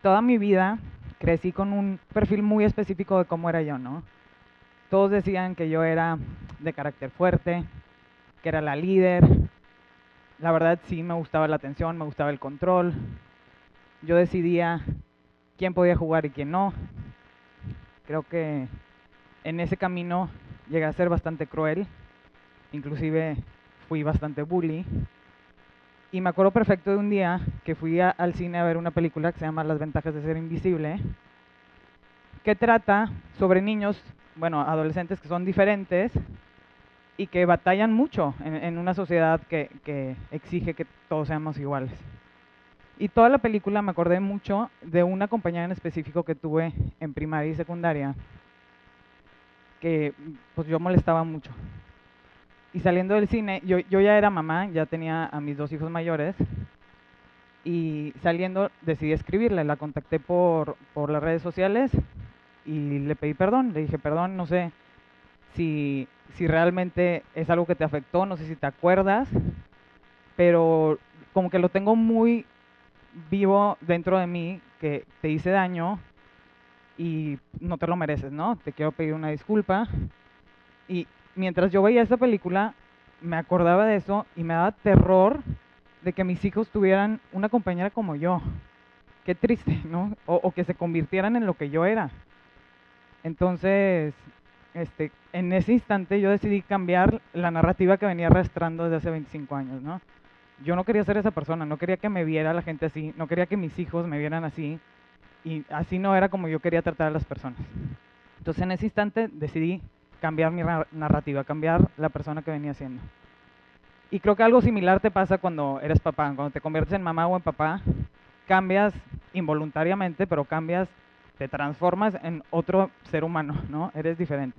toda mi vida crecí con un perfil muy específico de cómo era yo, ¿no? Todos decían que yo era de carácter fuerte, que era la líder. La verdad sí me gustaba la atención, me gustaba el control. Yo decidía quién podía jugar y quién no. Creo que en ese camino llegué a ser bastante cruel, inclusive fui bastante bully. Y me acuerdo perfecto de un día que fui al cine a ver una película que se llama Las ventajas de ser invisible, que trata sobre niños, bueno, adolescentes que son diferentes y que batallan mucho en una sociedad que exige que todos seamos iguales. Y toda la película me acordé mucho de una compañera en específico que tuve en primaria y secundaria, que pues yo molestaba mucho. Y saliendo del cine, yo ya era mamá, ya tenía a mis 2 hijos mayores, y saliendo decidí escribirle, la contacté por las redes sociales y le pedí perdón, le dije perdón, no sé si realmente es algo que te afectó, no sé si te acuerdas, pero como que lo tengo muy vivo dentro de mí, que te hice daño y no te lo mereces, ¿no? Te quiero pedir una disculpa. Y mientras yo veía esta película, me acordaba de eso y me daba terror de que mis hijos tuvieran una compañera como yo. Qué triste, ¿no? O que se convirtieran en lo que yo era. Entonces, en ese instante yo decidí cambiar la narrativa que venía arrastrando desde hace 25 años, ¿no? Yo no quería ser esa persona, no quería que me viera la gente así, no quería que mis hijos me vieran así, y así no era como yo quería tratar a las personas. Entonces en ese instante decidí cambiar mi narrativa, cambiar la persona que venía siendo. Y creo que algo similar te pasa cuando eres papá, cuando te conviertes en mamá o en papá, cambias involuntariamente, pero cambias, te transformas en otro ser humano, ¿no? Eres diferente.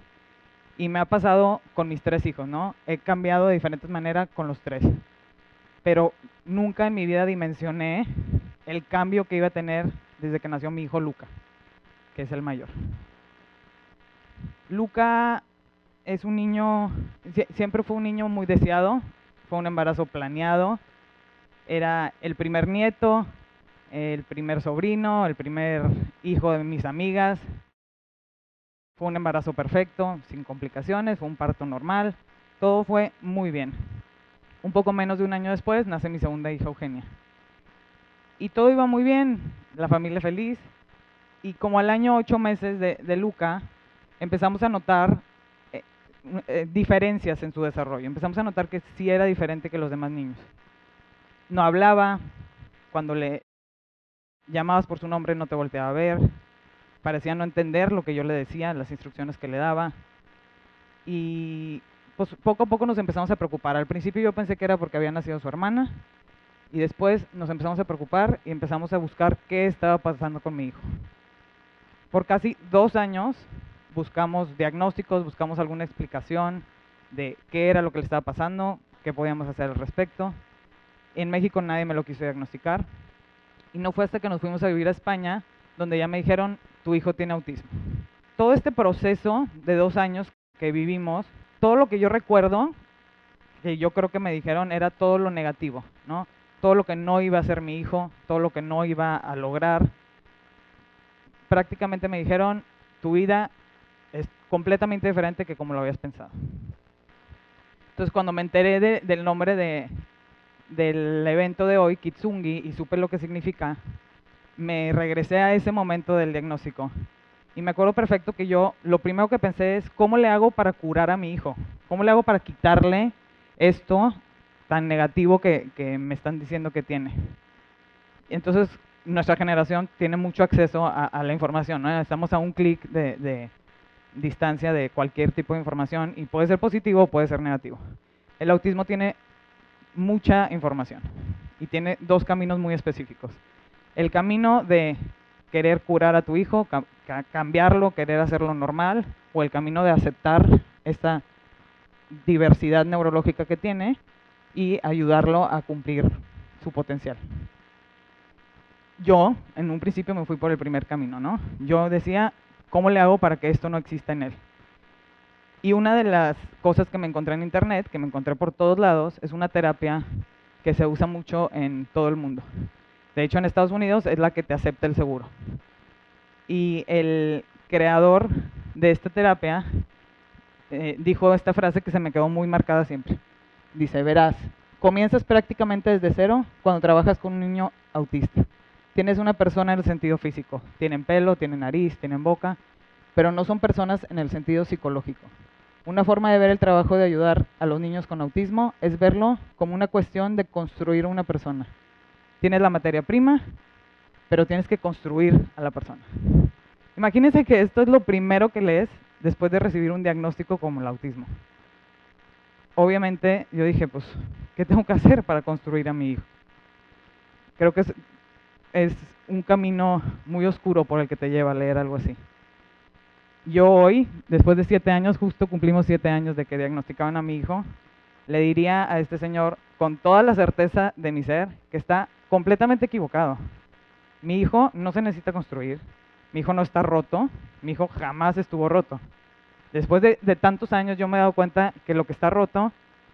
Y me ha pasado con mis 3 hijos, ¿no? He cambiado de diferentes maneras con los 3. Pero nunca en mi vida dimensioné el cambio que iba a tener desde que nació mi hijo Luca, que es el mayor. Luca es un niño, siempre fue un niño muy deseado, fue un embarazo planeado, era el primer nieto, el primer sobrino, el primer hijo de mis amigas. Fue un embarazo perfecto, sin complicaciones, fue un parto normal, todo fue muy bien. Un poco menos de un año después nace mi segunda hija Eugenia. Y todo iba muy bien, la familia feliz. Y como al año 8 meses de Luca, empezamos a notar diferencias en su desarrollo. Empezamos a notar que sí era diferente que los demás niños. No hablaba, cuando le llamabas por su nombre no te volteaba a ver, parecía no entender lo que yo le decía, las instrucciones que le daba. Y pues poco a poco nos empezamos a preocupar. Al principio yo pensé que era porque había nacido su hermana, y después nos empezamos a preocupar y empezamos a buscar qué estaba pasando con mi hijo. Por casi 2 años buscamos diagnósticos, buscamos alguna explicación de qué era lo que le estaba pasando, qué podíamos hacer al respecto. En México nadie me lo quiso diagnosticar, y no fue hasta que nos fuimos a vivir a España donde ya me dijeron, tu hijo tiene autismo. Todo este proceso de 2 años que vivimos, todo lo que yo recuerdo, que yo creo que me dijeron, era todo lo negativo, ¿no? Todo lo que no iba a ser mi hijo, todo lo que no iba a lograr. Prácticamente me dijeron, tu vida es completamente diferente que como lo habías pensado. Entonces cuando me enteré del nombre del evento de hoy, Kitsungi, y supe lo que significa, me regresé a ese momento del diagnóstico. Y me acuerdo perfecto que yo lo primero que pensé es, ¿cómo le hago para curar a mi hijo? ¿Cómo le hago para quitarle esto tan negativo que me están diciendo que tiene? Entonces, nuestra generación tiene mucho acceso a la información, ¿no? Estamos a un clic de distancia de cualquier tipo de información, y puede ser positivo o puede ser negativo. El autismo tiene mucha información y tiene 2 caminos muy específicos. El camino de querer curar a tu hijo, cambiarlo, querer hacerlo normal, o el camino de aceptar esta diversidad neurológica que tiene y ayudarlo a cumplir su potencial. Yo, en un principio, me fui por el primer camino, ¿no? Yo decía, ¿cómo le hago para que esto no exista en él? Y una de las cosas que me encontré en internet, que me encontré por todos lados, es una terapia que se usa mucho en todo el mundo. De hecho, en Estados Unidos es la que te acepta el seguro. Y el creador de esta terapia dijo esta frase que se me quedó muy marcada siempre. Dice, verás, comienzas prácticamente desde cero cuando trabajas con un niño autista. Tienes una persona en el sentido físico. Tienen pelo, tienen nariz, tienen boca, pero no son personas en el sentido psicológico. Una forma de ver el trabajo de ayudar a los niños con autismo es verlo como una cuestión de construir una persona. Tienes la materia prima, pero tienes que construir a la persona. Imagínense que esto es lo primero que lees después de recibir un diagnóstico como el autismo. Obviamente yo dije, pues, ¿qué tengo que hacer para construir a mi hijo? Creo que es un camino muy oscuro por el que te lleva a leer algo así. Yo hoy, después de 7 años, justo cumplimos 7 años de que diagnosticaban a mi hijo, le diría a este señor con toda la certeza de mi ser que está completamente equivocado. Mi hijo no se necesita construir, mi hijo no está roto, mi hijo jamás estuvo roto. Después de tantos años yo me he dado cuenta que lo que está roto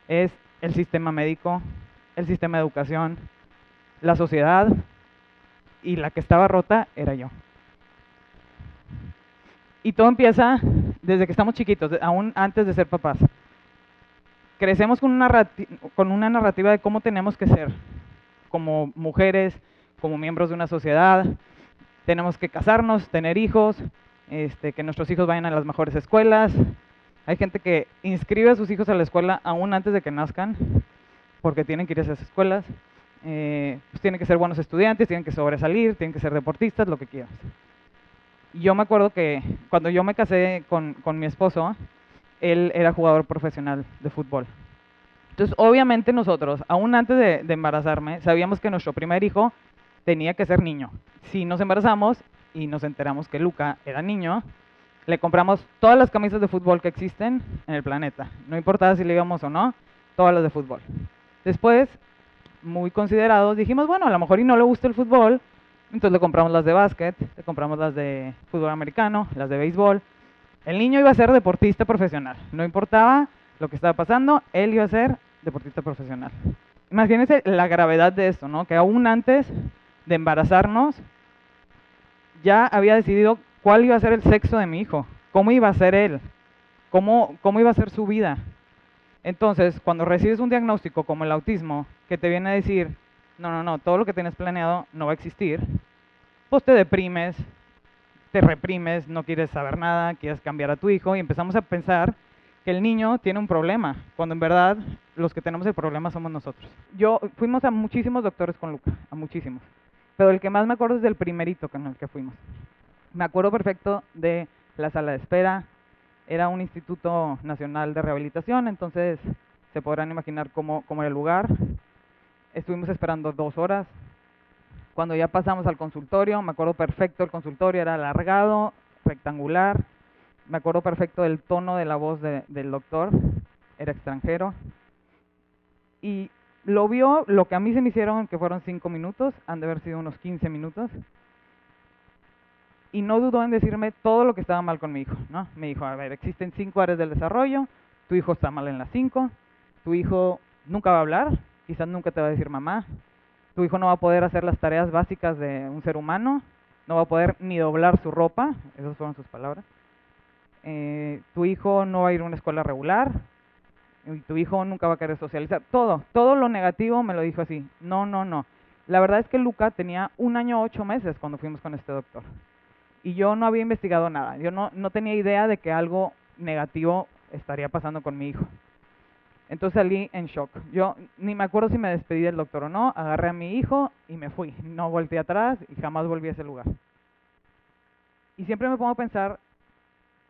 es el sistema médico, el sistema de educación, la sociedad, y la que estaba rota era yo. Y todo empieza desde que estamos chiquitos, aún antes de ser papás. Crecemos con una narrativa de cómo tenemos que ser como mujeres, como miembros de una sociedad. Tenemos que casarnos, tener hijos, que nuestros hijos vayan a las mejores escuelas. Hay gente que inscribe a sus hijos a la escuela aún antes de que nazcan, porque tienen que ir a esas escuelas. Pues tienen que ser buenos estudiantes, tienen que sobresalir, tienen que ser deportistas, lo que quieras. Y yo me acuerdo que cuando yo me casé con mi esposo, él era jugador profesional de fútbol. Entonces, obviamente nosotros, aún antes de embarazarme, sabíamos que nuestro primer hijo tenía que ser niño. Si nos embarazamos y nos enteramos que Luca era niño, le compramos todas las camisas de fútbol que existen en el planeta. No importaba si le íbamos o no, todas las de fútbol. Después, muy considerados, dijimos, bueno, a lo mejor y no le gusta el fútbol, entonces le compramos las de básquet, le compramos las de fútbol americano, las de béisbol. El niño iba a ser deportista profesional, no importaba lo que estaba pasando, él iba a ser deportista profesional. Imagínense la gravedad de esto, ¿no? Que aún antes de embarazarnos, ya había decidido cuál iba a ser el sexo de mi hijo, cómo iba a ser él, cómo iba a ser su vida. Entonces, cuando recibes un diagnóstico como el autismo, que te viene a decir, no, todo lo que tienes planeado no va a existir, pues te deprimes, te reprimes, no quieres saber nada, quieres cambiar a tu hijo y empezamos a pensar que el niño tiene un problema, cuando en verdad los que tenemos el problema somos nosotros. Fuimos a muchísimos doctores con Luca, a muchísimos, pero el que más me acuerdo es del primerito con el que fuimos. Me acuerdo perfecto de la sala de espera, era un instituto nacional de rehabilitación, entonces se podrán imaginar cómo era el lugar. Estuvimos esperando 2 horas. Cuando ya pasamos al consultorio, me acuerdo perfecto, el consultorio era alargado, rectangular. Me acuerdo perfecto del tono de la voz del doctor, era extranjero. Y lo vio, lo que a mí se me hicieron que fueron 5 minutos, han de haber sido unos 15 minutos. Y no dudó en decirme todo lo que estaba mal con mi hijo, ¿no? Me dijo, a ver, existen 5 áreas del desarrollo, tu hijo está mal en las 5, tu hijo nunca va a hablar, quizás nunca te va a decir mamá, tu hijo no va a poder hacer las tareas básicas de un ser humano, no va a poder ni doblar su ropa, esas fueron sus palabras, tu hijo no va a ir a una escuela regular, y tu hijo nunca va a querer socializar, todo lo negativo me lo dijo así, no. La verdad es que Luca tenía 1 año 8 meses cuando fuimos con este doctor. Y yo no había investigado nada, yo no tenía idea de que algo negativo estaría pasando con mi hijo. Entonces salí en shock. Yo ni me acuerdo si me despedí del doctor o no, agarré a mi hijo y me fui. No volteé atrás y jamás volví a ese lugar. Y siempre me pongo a pensar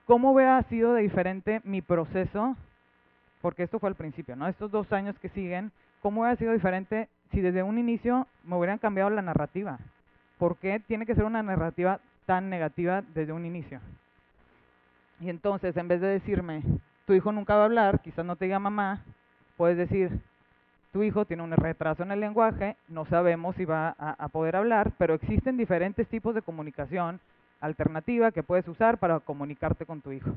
cómo hubiera sido de diferente mi proceso, porque esto fue al principio, ¿no? Estos 2 años que siguen, ¿cómo hubiera sido diferente si desde un inicio me hubieran cambiado la narrativa? ¿Por qué tiene que ser una narrativa tan negativa desde un inicio? Y entonces, en vez de decirme, tu hijo nunca va a hablar, quizás no te diga mamá, puedes decir, tu hijo tiene un retraso en el lenguaje, no sabemos si va a poder hablar, pero existen diferentes tipos de comunicación alternativa que puedes usar para comunicarte con tu hijo.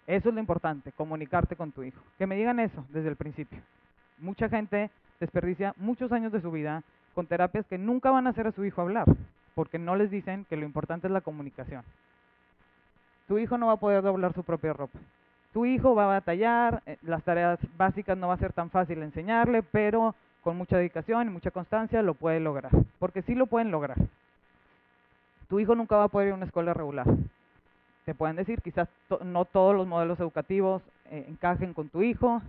Eso es lo importante, comunicarte con tu hijo. Que me digan eso desde el principio. Mucha gente desperdicia muchos años de su vida con terapias que nunca van a hacer a su hijo hablar, porque no les dicen que lo importante es la comunicación. Tu hijo no va a poder doblar su propia ropa. Tu hijo va a batallar, las tareas básicas no va a ser tan fácil enseñarle, pero con mucha dedicación y mucha constancia lo puede lograr, porque sí lo pueden lograr. Tu hijo nunca va a poder ir a una escuela regular. Te pueden decir, quizás no todos los modelos educativos encajen con tu hijo,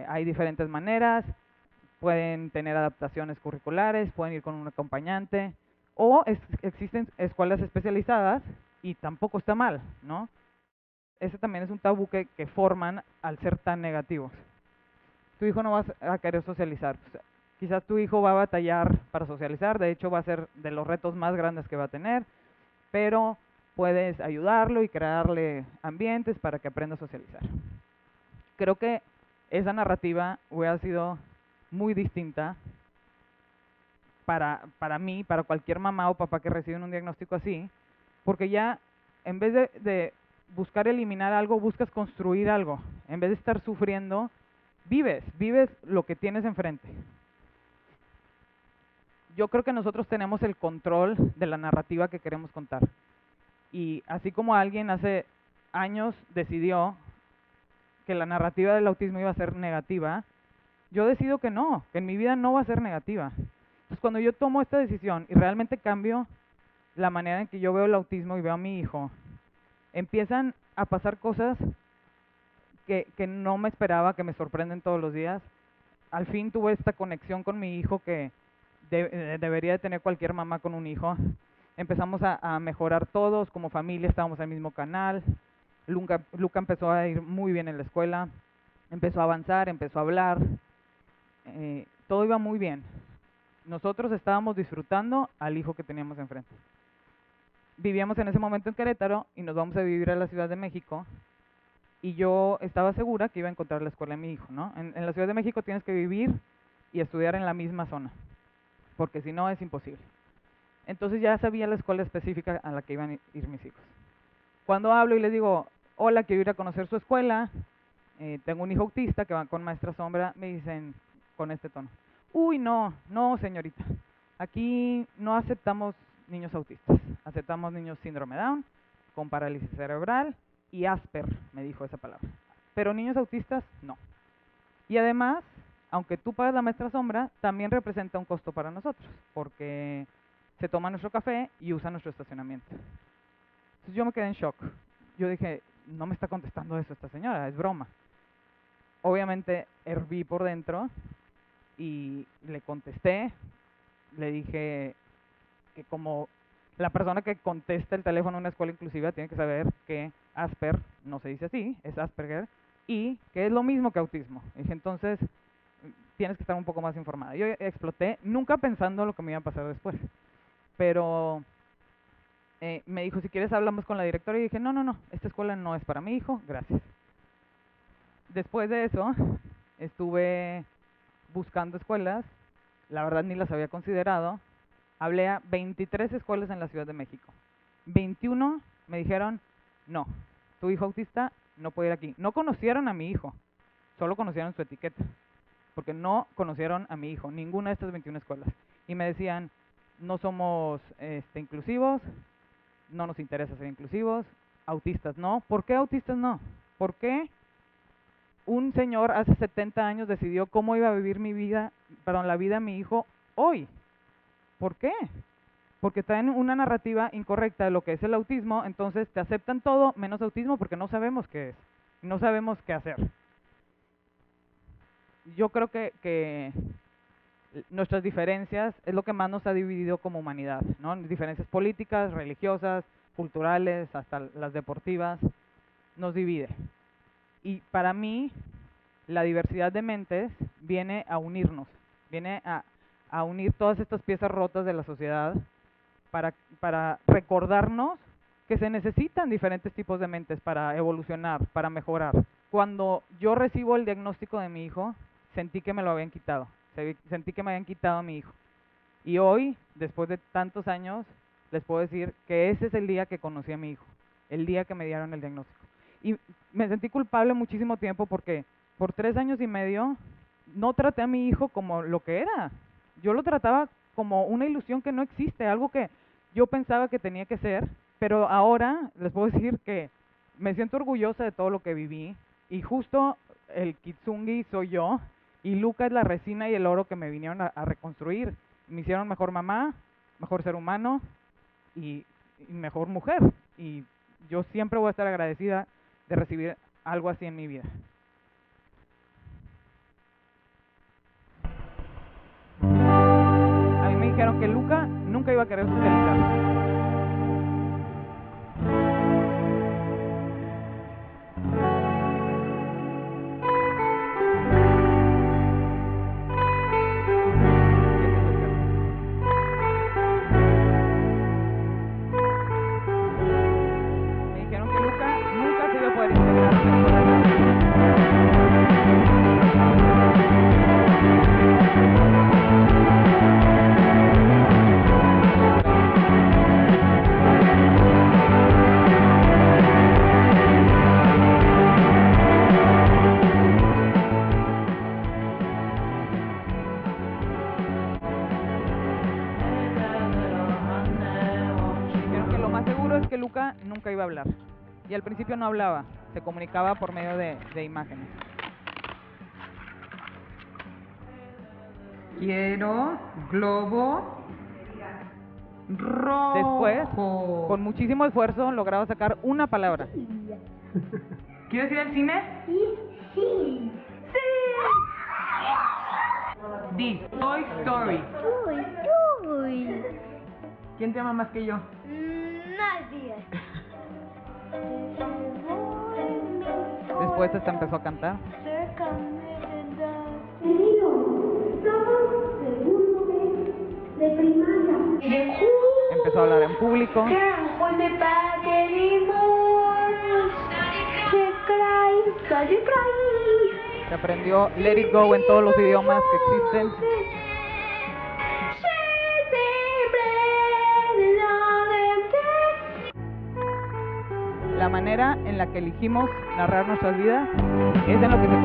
hay diferentes maneras, pueden tener adaptaciones curriculares, pueden ir con un acompañante, o existen escuelas especializadas y tampoco está mal, ¿no? Ese también es un tabú que forman al ser tan negativos. Tu hijo no va a querer socializar. Quizás tu hijo va a batallar para socializar, de hecho va a ser de los retos más grandes que va a tener, pero puedes ayudarlo y crearle ambientes para que aprenda a socializar. Creo que esa narrativa hubiera sido muy distinta para mí, para cualquier mamá o papá que reciben un diagnóstico así, porque ya en vez de buscar eliminar algo, buscas construir algo. En vez de estar sufriendo, vives lo que tienes enfrente. Yo creo que nosotros tenemos el control de la narrativa que queremos contar. Y así como alguien hace años decidió que la narrativa del autismo iba a ser negativa, yo decido que no, que en mi vida no va a ser negativa. Entonces, cuando yo tomo esta decisión y realmente cambio la manera en que yo veo el autismo y veo a mi hijo, empiezan a pasar cosas que no me esperaba, que me sorprenden todos los días. Al fin tuve esta conexión con mi hijo que debería de tener cualquier mamá con un hijo. Empezamos a mejorar todos, como familia estábamos en el mismo canal. Luca empezó a ir muy bien en la escuela, empezó a avanzar, empezó a hablar, todo iba muy bien. Nosotros estábamos disfrutando al hijo que teníamos enfrente. Vivíamos en ese momento en Querétaro y nos vamos a vivir a la Ciudad de México, y yo estaba segura que iba a encontrar la escuela de mi hijo, ¿no? En la Ciudad de México tienes que vivir y estudiar en la misma zona, porque si no es imposible. Entonces ya sabía la escuela específica a la que iban a ir mis hijos. Cuando hablo y les digo, hola, quiero ir a conocer su escuela, tengo un hijo autista que va con maestra sombra, me dicen con este tono, uy, no, señorita, aquí no aceptamos niños autistas, aceptamos niños síndrome Down, con parálisis cerebral y Asper, me dijo esa palabra, pero niños autistas no. Y además, aunque tú pagas la maestra sombra, también representa un costo para nosotros, porque se toma nuestro café y usa nuestro estacionamiento. Entonces yo me quedé en shock. Yo dije, no me está contestando eso esta señora, es broma. Obviamente herví por dentro y le contesté, le dije que como la persona que contesta el teléfono en una escuela inclusiva tiene que saber que Asper no se dice así, es Asperger, y que es lo mismo que autismo. Dije, entonces tienes que estar un poco más informada. Yo exploté, nunca pensando lo que me iba a pasar después, pero me dijo, si quieres hablamos con la directora, y dije, no, esta escuela no es para mi hijo, gracias. Después de eso, estuve buscando escuelas, la verdad ni las había considerado, hablé a 23 escuelas en la Ciudad de México. 21 me dijeron, no, tu hijo autista no puede ir aquí. No conocieron a mi hijo, solo conocieron su etiqueta, porque no conocieron a mi hijo, ninguna de estas 21 escuelas. Y me decían, no somos inclusivos, no nos interesa ser inclusivos, autistas no. ¿Por qué autistas no? ¿Por qué un señor hace 70 años decidió cómo iba a vivir la vida de mi hijo hoy? ¿Por qué? Porque traen una narrativa incorrecta de lo que es el autismo, entonces te aceptan todo menos autismo porque no sabemos qué es, no sabemos qué hacer. Yo creo que nuestras diferencias es lo que más nos ha dividido como humanidad, ¿no? Diferencias políticas, religiosas, culturales, hasta las deportivas, nos divide. Y para mí, la diversidad de mentes viene a unirnos, viene a unir todas estas piezas rotas de la sociedad para recordarnos que se necesitan diferentes tipos de mentes para evolucionar, para mejorar. Cuando yo recibo el diagnóstico de mi hijo, sentí que me lo habían quitado, sentí que me habían quitado a mi hijo. Y hoy, después de tantos años, les puedo decir que ese es el día que conocí a mi hijo, el día que me dieron el diagnóstico. Y me sentí culpable muchísimo tiempo porque por 3 años y medio no traté a mi hijo como lo que era. yo lo trataba como una ilusión que no existe, algo que yo pensaba que tenía que ser, pero ahora les puedo decir que me siento orgullosa de todo lo que viví y justo el Kitsungi soy yo y Luca es la resina y el oro que me vinieron a reconstruir. Me hicieron mejor mamá, mejor ser humano y mejor mujer. Y yo siempre voy a estar agradecida de recibir algo así en mi vida. A mí me dijeron que Luca nunca iba a querer socializar. Me dijeron que Luca nunca se iba a poder integrar en la escuela. Dijeron que lo más seguro es que Luca nunca iba a hablar. Y al principio no hablaba, se comunicaba por medio de imágenes. Quiero globo rojo. Después, con muchísimo esfuerzo, lograba sacar una palabra. ¿Quieres ir al cine? Sí. Di Toy Story. Uy. ¿Quién te ama más que yo? Nadie. Después hasta empezó a cantar. Somos segundo de primaria. Empezó a hablar en público. Se aprendió Let It Go en todos los idiomas que existen. La manera en la que elegimos narrar nuestras vidas es en lo que se